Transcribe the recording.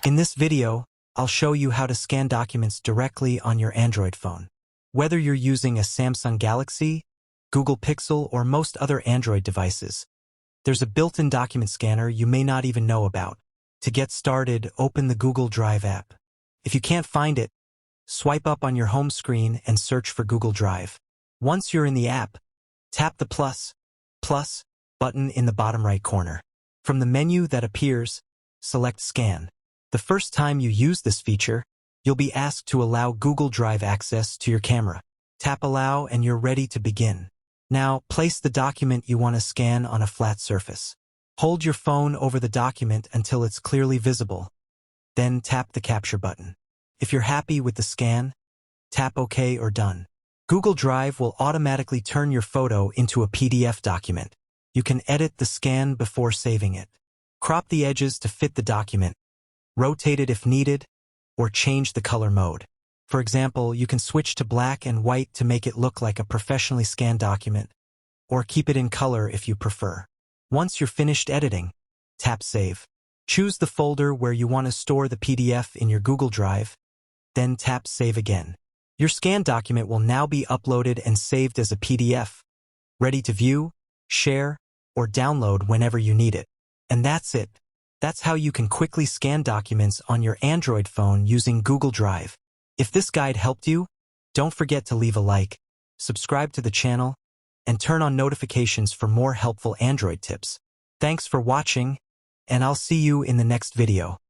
In this video, I'll show you how to scan documents directly on your Android phone. Whether you're using a Samsung Galaxy, Google Pixel, or most other Android devices, there's a built-in document scanner you may not even know about. To get started, open the Google Drive app. If you can't find it, swipe up on your home screen and search for Google Drive. Once you're in the app, tap the plus button in the bottom right corner. From the menu that appears, select Scan. The first time you use this feature, you'll be asked to allow Google Drive access to your camera. Tap Allow and you're ready to begin. Now, place the document you want to scan on a flat surface. Hold your phone over the document until it's clearly visible. Then tap the Capture button. If you're happy with the scan, tap OK or Done. Google Drive will automatically turn your photo into a PDF document. You can edit the scan before saving it. Crop the edges to fit the document. Rotate it if needed, or change the color mode. For example, you can switch to black and white to make it look like a professionally scanned document, or keep it in color if you prefer. Once you're finished editing, tap Save. Choose the folder where you want to store the PDF in your Google Drive, then tap Save again. Your scanned document will now be uploaded and saved as a PDF, ready to view, share, or download whenever you need it. And that's it. That's how you can quickly scan documents on your Android phone using Google Drive. If this guide helped you, don't forget to leave a like, subscribe to the channel, and turn on notifications for more helpful Android tips. Thanks for watching, and I'll see you in the next video.